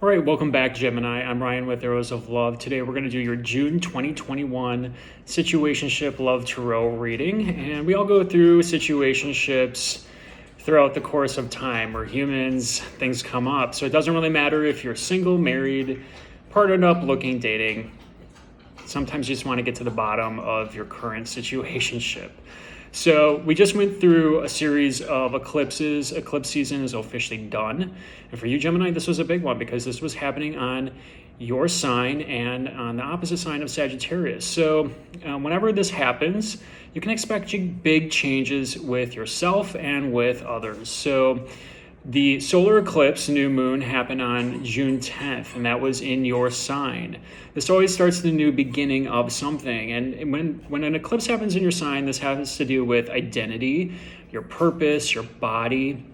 All right, welcome back, Gemini. I'm Ryan with Arrows of Love. Today we're going to do your June 2021 Situationship Love Tarot reading. And we all go through situationships throughout the course of time. We're humans, things come up. So it doesn't really matter if you're single, married, partnered up, looking, dating. Sometimes you just want to get to the bottom of your current situationship. So we just went through a series of eclipses. Eclipse season is officially done. And for you, Gemini, this was a big one because this was happening on your sign and on the opposite sign of Sagittarius. So whenever this happens, you can expect big changes with yourself and with others. So the solar eclipse, new moon, happened on June 10th, and that was in your sign. This always starts the new beginning of something. And when an eclipse happens in your sign, this has to do with identity, your purpose, your body,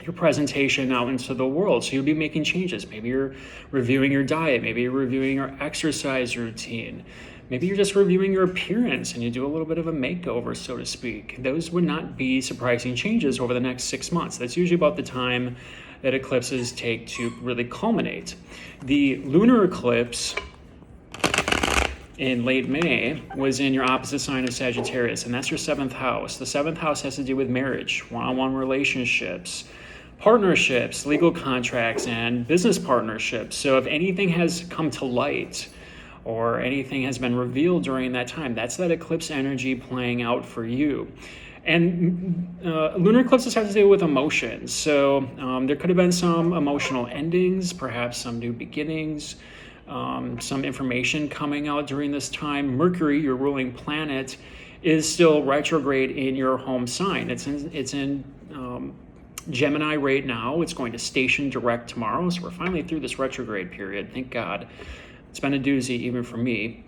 your presentation out into the world. So you'll be making changes. Maybe you're reviewing your diet. Maybe you're reviewing your exercise routine. Maybe you're just reviewing your appearance and you do a little bit of a makeover, so to speak. Those would not be surprising changes over the next 6 months. That's usually about the time that eclipses take to really culminate. The lunar eclipse in late May was in your opposite sign of Sagittarius, and that's your 7th house. The 7th house has to do with marriage, one-on-one relationships, partnerships, legal contracts, and business partnerships. So if anything has come to light, or anything has been revealed during that time, that's that eclipse energy playing out for you. And lunar eclipses have to do with emotions. So there could have been some emotional endings, perhaps some new beginnings, some information coming out during this time. Mercury, your ruling planet, is still retrograde in your home sign. It's in Gemini right now. It's going to station direct tomorrow. So we're finally through this retrograde period. Thank God. It's been a doozy even for me.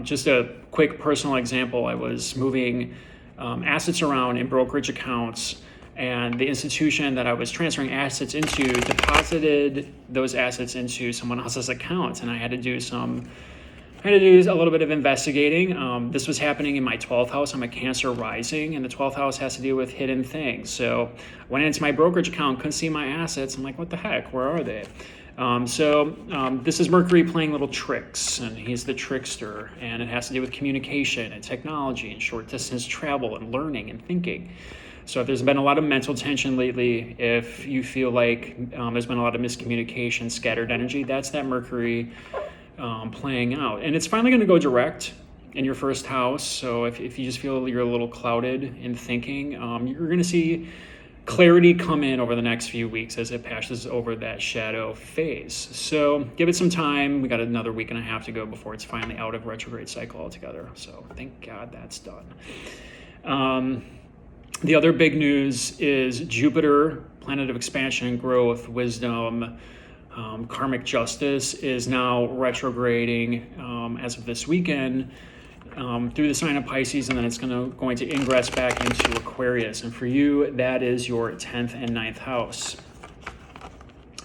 Just a quick personal example, I was moving assets around in brokerage accounts, and the institution that I was transferring assets into deposited those assets into someone else's account, and I had to do a little bit of investigating. This was happening in my 12th house. I'm a Cancer rising, and the 12th house has to do with hidden things. So I went into my brokerage account, couldn't see my assets. I'm like, what the heck? Where are they? This is Mercury playing little tricks, and he's the trickster, and it has to do with communication and technology and short distance travel and learning and thinking. So if there's been a lot of mental tension lately, if you feel like there's been a lot of miscommunication, scattered energy, that's that Mercury playing out. And it's finally going to go direct in your first house. So if you just feel you're a little clouded in thinking, you're going to see clarity come in over the next few weeks as it passes over that shadow phase. So give it some time. We got another week and a half to go before it's finally out of retrograde cycle altogether. So thank God that's done. The other big news is Jupiter, planet of expansion and growth, wisdom, karmic justice, is now retrograding as of this weekend through the sign of Pisces, and then it's going to ingress back into Aquarius. And for you, that is your 10th and 9th house.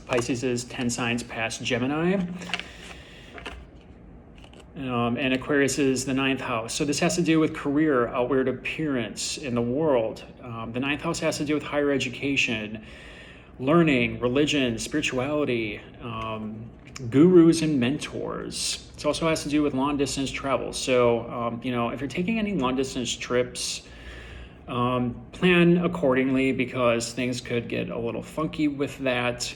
Pisces is 10 signs past Gemini, and Aquarius is the 9th house. So this has to do with career, outward appearance in the world. The 9th house has to do with higher education, learning, religion, spirituality, gurus and mentors. It also has to do with long distance travel. So, if you're taking any long distance trips, plan accordingly because things could get a little funky with that.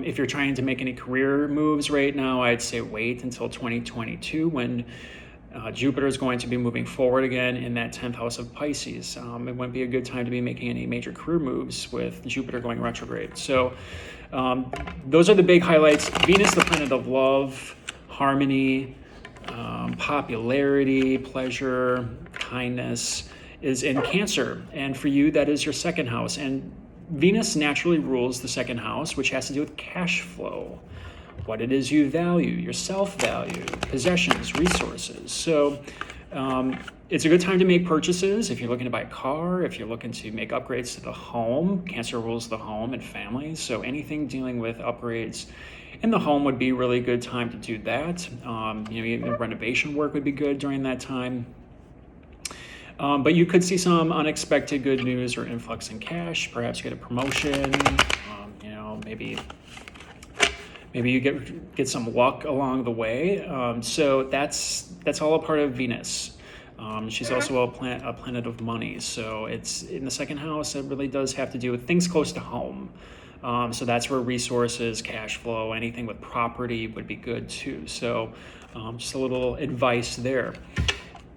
If you're trying to make any career moves right now, I'd say wait until 2022 when Jupiter is going to be moving forward again in that 10th house of Pisces. It wouldn't be a good time to be making any major career moves with Jupiter going retrograde. So those are the big highlights. Venus, the planet of love, harmony, popularity, pleasure, kindness, is in Cancer. And for you, that is your 2nd house. And Venus naturally rules the 2nd house, which has to do with cash flow, what it is you value, your self-value, possessions, resources. So it's a good time to make purchases if you're looking to buy a car, if you're looking to make upgrades to the home. Cancer rules the home and families. So anything dealing with upgrades in the home would be a really good time to do that. Even renovation work would be good during that time. But you could see some unexpected good news or influx in cash. Perhaps you get a promotion, maybe Maybe you get some luck along the way. So that's all a part of Venus. She's also a planet of money. So it's in the second house. It really does have to do with things close to home. So that's where resources, cash flow, anything with property would be good too. So just a little advice there.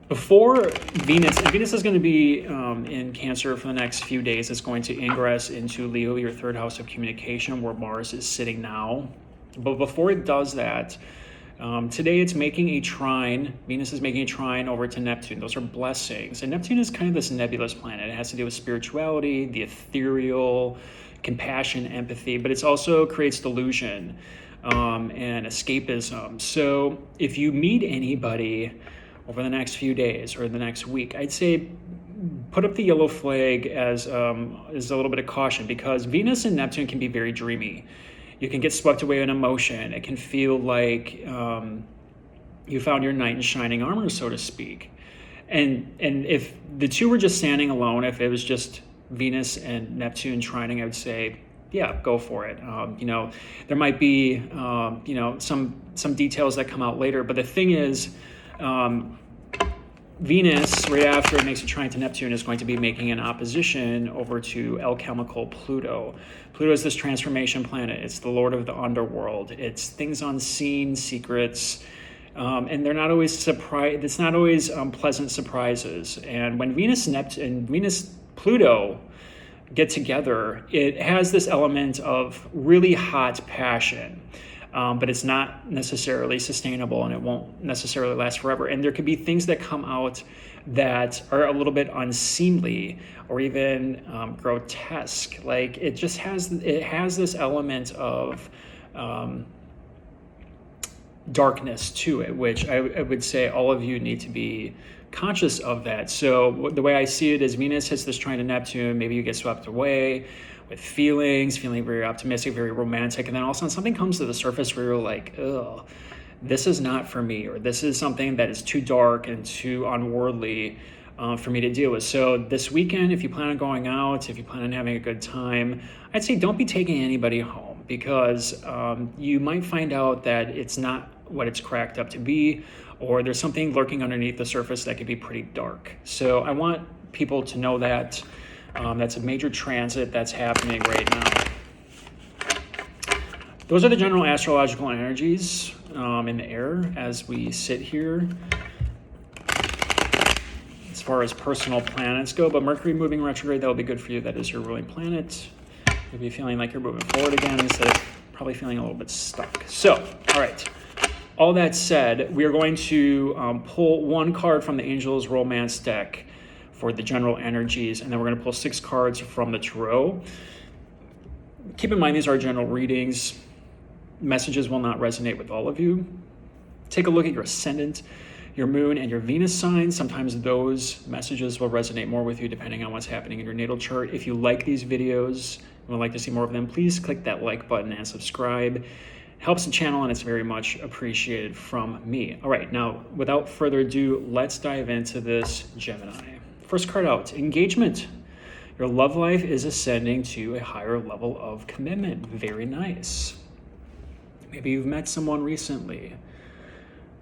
Before Venus, and Venus is going to be in Cancer for the next few days. It's going to ingress into Leo, your third house of communication, where Mars is sitting now. But before it does that, today it's making a trine. Venus is making a trine over to Neptune. Those are blessings. And Neptune is kind of this nebulous planet. It has to do with spirituality, the ethereal, compassion, empathy, but it also creates delusion and escapism. So if you meet anybody over the next few days or the next week, I'd say put up the yellow flag as a little bit of caution, because Venus and Neptune can be very dreamy. You can get swept away in emotion. It can feel like you found your knight in shining armor, so to speak. And if the two were just standing alone, if it was just Venus and Neptune trining, I would say, yeah, go for it. There might be some details that come out later, but the thing is, Venus, right after it makes a trine to Neptune, is going to be making an opposition over to alchemical Pluto. Pluto is this transformation planet. It's the lord of the underworld. It's things unseen, secrets, and they're not always it's not always pleasant surprises. And when Venus and Pluto get together, it has this element of really hot passion. But it's not necessarily sustainable, and it won't necessarily last forever. And there could be things that come out that are a little bit unseemly or even grotesque. Like it has this element of darkness to it, which I would say all of you need to be conscious of that. So the way I see it is Venus hits this trine to Neptune. Maybe you get swept away with feeling very optimistic, very romantic, and then all of a sudden something comes to the surface where you're like, ugh, this is not for me, or this is something that is too dark and too unworldly for me to deal with. So this weekend, if you plan on going out, if you plan on having a good time, I'd say don't be taking anybody home, because you might find out that it's not what it's cracked up to be, or there's something lurking underneath the surface that could be pretty dark. So I want people to know that. That's a major transit that's happening right now. Those are the general astrological energies in the air as we sit here. As far as personal planets go, but Mercury moving retrograde, that will be good for you. That is your ruling planet. You'll be feeling like you're moving forward again instead of probably feeling a little bit stuck. So, all right. All that said, we are going to pull one card from the Angels Romance deck for the general energies, and then we're going to pull 6 cards from the tarot. Keep in mind, these are general readings. Messages will not resonate with all of you. Take a look at your ascendant, your moon, and your Venus signs. Sometimes those messages will resonate more with you depending on what's happening in your natal chart. If you like these videos and would like to see more of them, please click that like button and subscribe. It helps the channel, and it's very much appreciated from me. All right, now, without further ado, let's dive into this Gemini. First card out, engagement. Your love life is ascending to a higher level of commitment. Very nice. Maybe you've met someone recently.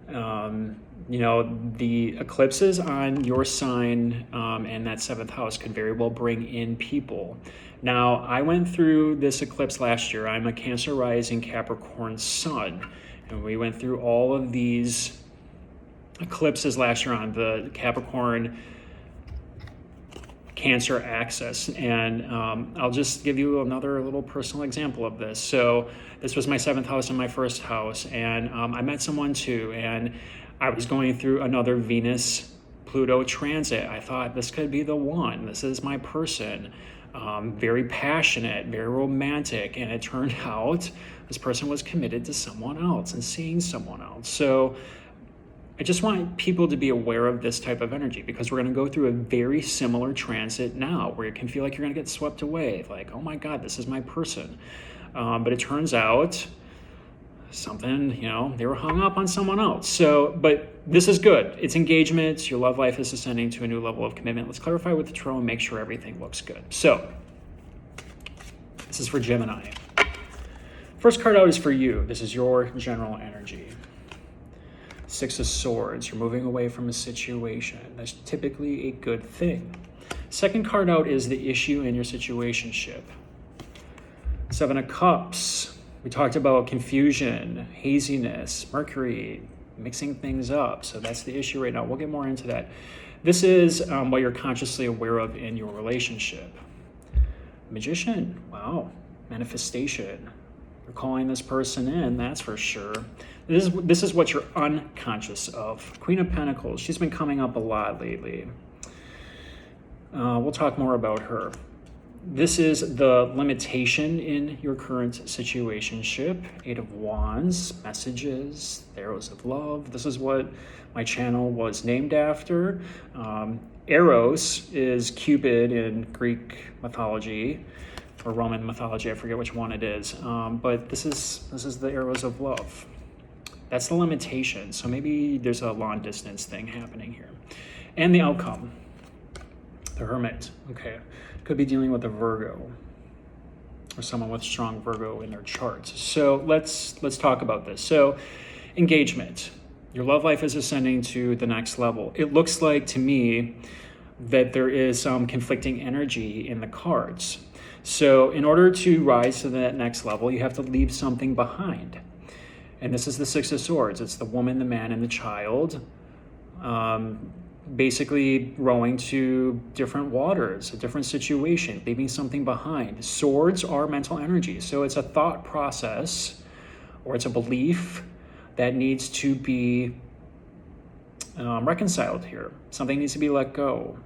The eclipses on your sign and that 7th house could very well bring in people. Now, I went through this eclipse last year. I'm a Cancer rising Capricorn sun, and we went through all of these eclipses last year on the Capricorn Cancer axis, and I'll just give you another little personal example of this. So this was my 7th house and my 1st house, and I met someone too, and I was going through another Venus Pluto transit. I thought this could be the one. This is my person. Very passionate, very romantic, and it turned out this person was committed to someone else and seeing someone else. So I just want people to be aware of this type of energy, because we're going to go through a very similar transit now where it can feel like you're going to get swept away. Like, oh my God, this is my person. But it turns out something, they were hung up on someone else. So, but this is good. It's engagement. Your love life is ascending to a new level of commitment. Let's clarify with the tarot and make sure everything looks good. So, this is for Gemini. First card out is for you. This is your general energy. Six of Swords. You're moving away from a situation. That's typically a good thing. Second card out is the issue in your situationship. Seven of Cups. We talked about confusion, haziness, Mercury, mixing things up. So that's the issue right now. We'll get more into that. This is what you're consciously aware of in your relationship. Magician. Wow. Manifestation. You're calling this person in, that's for sure. This is what you're unconscious of. Queen of Pentacles. She's been coming up a lot lately. We'll talk more about her. This is the limitation in your current situationship. Eight of Wands, messages, the arrows of love. This is what my channel was named after. Eros is Cupid in Greek mythology or Roman mythology. I forget which one it is. But this is the arrows of love. That's the limitation. So maybe there's a long distance thing happening here. And the outcome. The Hermit. Okay. Could be dealing with a Virgo or someone with strong Virgo in their charts. So let's talk about this. So engagement. Your love life is ascending to the next level. It looks like to me that there is some conflicting energy in the cards. So in order to rise to that next level, you have to leave something behind. And this is the Six of Swords. It's the woman, the man, and the child. Basically rowing to different waters, a different situation, leaving something behind. Swords are mental energy. So it's a thought process or it's a belief that needs to be reconciled here. Something needs to be let go.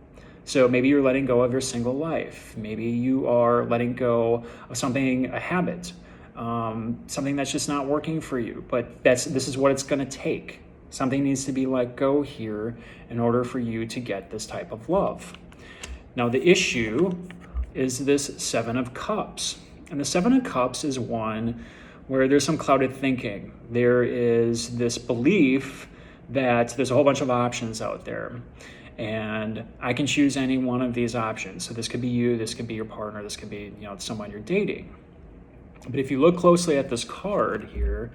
So maybe you're letting go of your single life. Maybe you are letting go of something, a habit, something that's just not working for you. But this is what it's going to take. Something needs to be let go here in order for you to get this type of love. Now, the issue is this Seven of Cups. And the Seven of Cups is one where there's some clouded thinking. There is this belief that there's a whole bunch of options out there. And I can choose any one of these options. So this could be you, this could be your partner, this could be, someone you're dating. But if you look closely at this card here,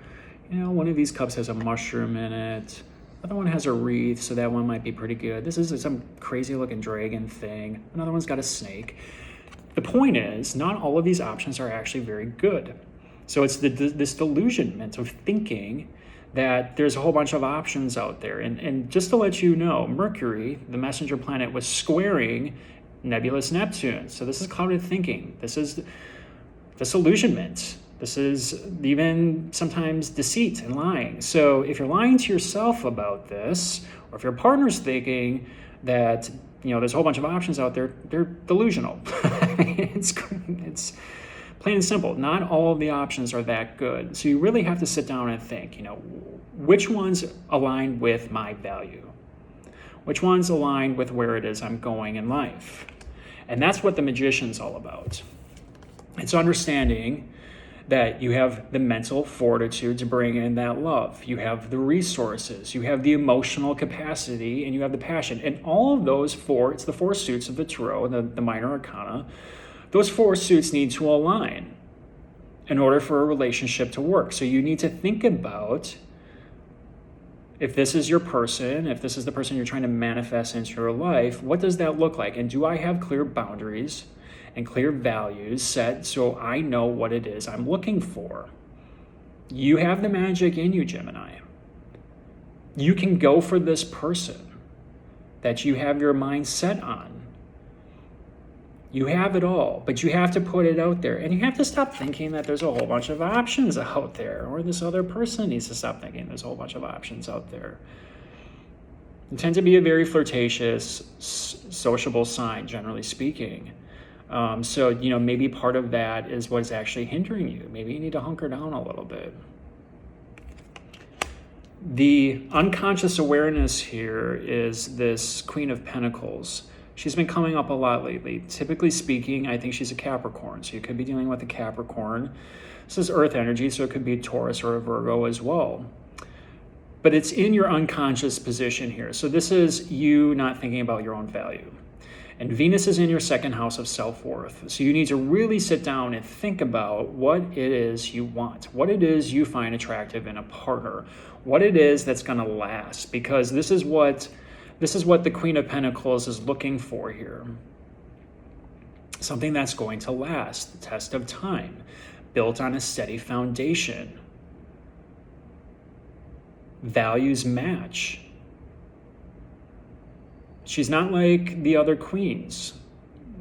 one of these cups has a mushroom in it. Another one has a wreath, so that one might be pretty good. This is some crazy looking dragon thing. Another one's got a snake. The point is, not all of these options are actually very good. So it's this delusionment of thinking that there's a whole bunch of options out there. And just to let you know, Mercury, the messenger planet, was squaring nebulous Neptune. So this is clouded thinking. This is disillusionment. This is even sometimes deceit and lying. So if you're lying to yourself about this, or if your partner's thinking that there's a whole bunch of options out there, they're delusional. It's plain and simple. Not all of the options are that good. So you really have to sit down and think, which ones align with my value? Which ones align with where it is I'm going in life? And that's what the Magician's all about. It's understanding that you have the mental fortitude to bring in that love. You have the resources, you have the emotional capacity, and you have the passion. And all of those it's the four suits of the Tarot, the minor arcana. Those four suits need to align in order for a relationship to work. So you need to think about if this is your person, if this is the person you're trying to manifest into your life, what does that look like? And do I have clear boundaries and clear values set so I know what it is I'm looking for? You have the magic in you, Gemini. You can go for this person that you have your mind set on. You have it all, but you have to put it out there. And you have to stop thinking that there's a whole bunch of options out there, or this other person needs to stop thinking there's a whole bunch of options out there. You tend to be a very flirtatious, sociable sign, generally speaking. So maybe part of that is what's actually hindering you. Maybe you need to hunker down a little bit. The unconscious awareness here is this Queen of Pentacles. She's been coming up a lot lately. Typically speaking, I think she's a Capricorn. So you could be dealing with a Capricorn. This is Earth energy, so it could be a Taurus or a Virgo as well. But it's in your unconscious position here. So this is you not thinking about your own value. And Venus is in your second house of self-worth. So you need to really sit down and think about what it is you want, what it is you find attractive in a partner, what it is that's going to last, because this is what the Queen of Pentacles is looking for here. Something that's going to last, the test of time, built on a steady foundation. Values match. She's not like the other queens,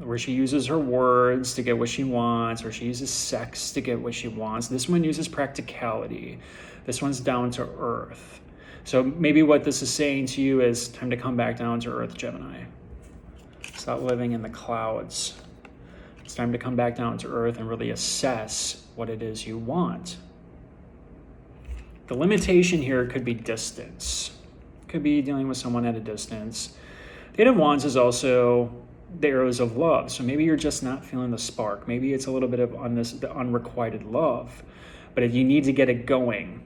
where she uses her words to get what she wants, or she uses sex to get what she wants. This one uses practicality. This one's down to earth. So maybe what this is saying to you is time to come back down to earth, Gemini. Stop living in the clouds. It's time to come back down to earth and really assess what it is you want. The limitation here could be distance. Could be dealing with someone at a distance. The Eight of Wands is also the arrows of love. So maybe you're just not feeling the spark. Maybe it's a little bit of the unrequited love. But if you need to get it going,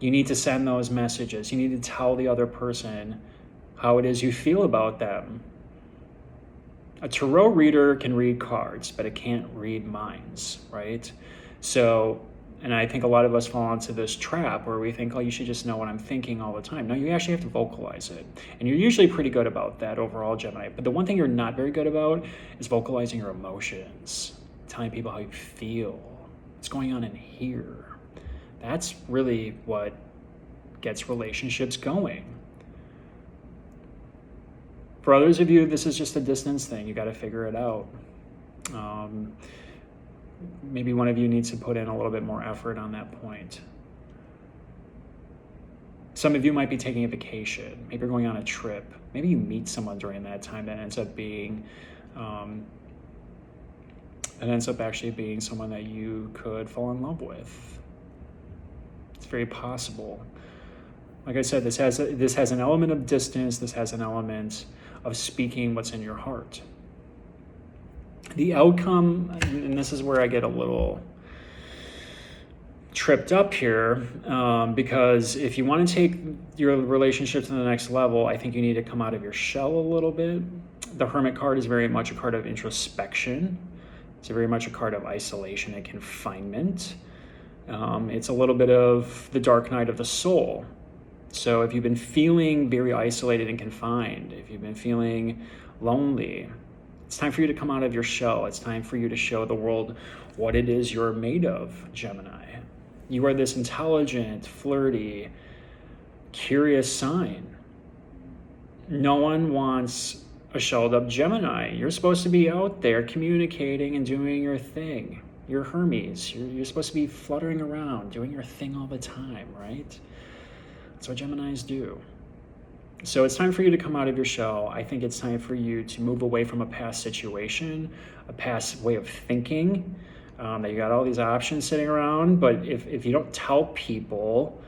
you need to send those messages. You need to tell the other person how it is you feel about them. A tarot reader can read cards, but it can't read minds, right? So, and I think a lot of us fall into this trap where we think, oh, you should just know what I'm thinking all the time. No, you actually have to vocalize it. And you're usually pretty good about that overall, Gemini. But the one thing you're not very good about is vocalizing your emotions, telling people how you feel, what's going on in here. That's really what gets relationships going. For others of you, this is just a distance thing. You got to figure it out. Maybe one of you needs to put in a little bit more effort on that point. Some of you might be taking a vacation. Maybe you're going on a trip. Maybe you meet someone during that time that ends up being, actually being someone that you could fall in love with. It's very possible. Like I said, this has an element of distance. This has an element of speaking what's in your heart. The outcome, and this is where I get a little tripped up here, because if you want to take your relationship to the next level, I think you need to come out of your shell a little bit. The Hermit card is very much a card of introspection. It's very much a card of isolation and confinement. It's a little bit of the dark night of the soul. So if you've been feeling very isolated and confined, if you've been feeling lonely, it's time for you to come out of your shell. It's time for you to show the world what it is you're made of, Gemini. You are this intelligent, flirty, curious sign. No one wants a shelled up Gemini. You're supposed to be out there communicating and doing your thing. You're Hermes. You're supposed to be fluttering around, doing your thing all the time, right? That's what Geminis do. So it's time for you to come out of your shell. I think it's time for you to move away from a past situation, a past way of thinking, that you got all these options sitting around. But if you don't tell people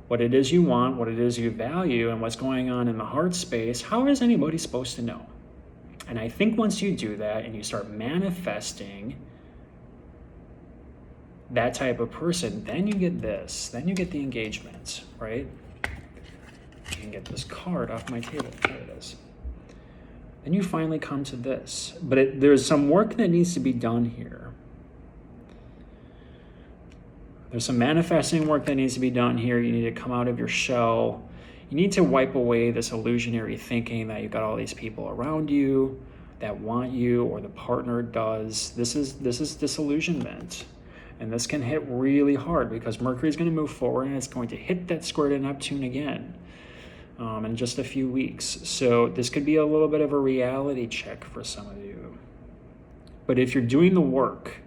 what it is you want, what it is you value, and what's going on in the heart space, how is anybody supposed to know? And I think once you do that and you start manifesting that type of person, then you get this. Then you get the engagement, right? I can get this card off my table. There it is. Then you finally come to this. But there's some work that needs to be done here. There's some manifesting work that needs to be done here. You need to come out of your shell. You need to wipe away this illusionary thinking that you've got all these people around you that want you, or the partner does. This is disillusionment. And this can hit really hard because Mercury is going to move forward and it's going to hit that square to Neptune again in just a few weeks. So this could be a little bit of a reality check for some of you. But if you're doing the work,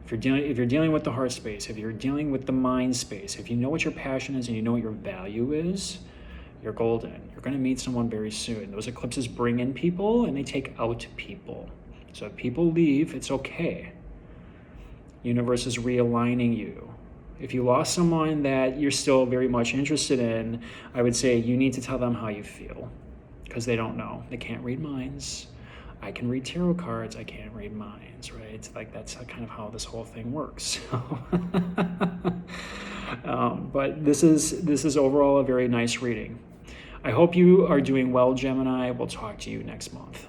if you're dealing with the heart space, if you're dealing with the mind space, if you know what your passion is and you know what your value is, you're golden. You're going to meet someone very soon. Those eclipses bring in people and they take out people. So if people leave, it's okay. Universe is realigning you. If you lost someone that you're still very much interested in, I would say you need to tell them how you feel, because they don't know. They can't read minds. I can read tarot cards. I can't read minds, right? It's like that's kind of how this whole thing works. But this is overall a very nice reading. I hope you are doing well, Gemini. We'll talk to you next month.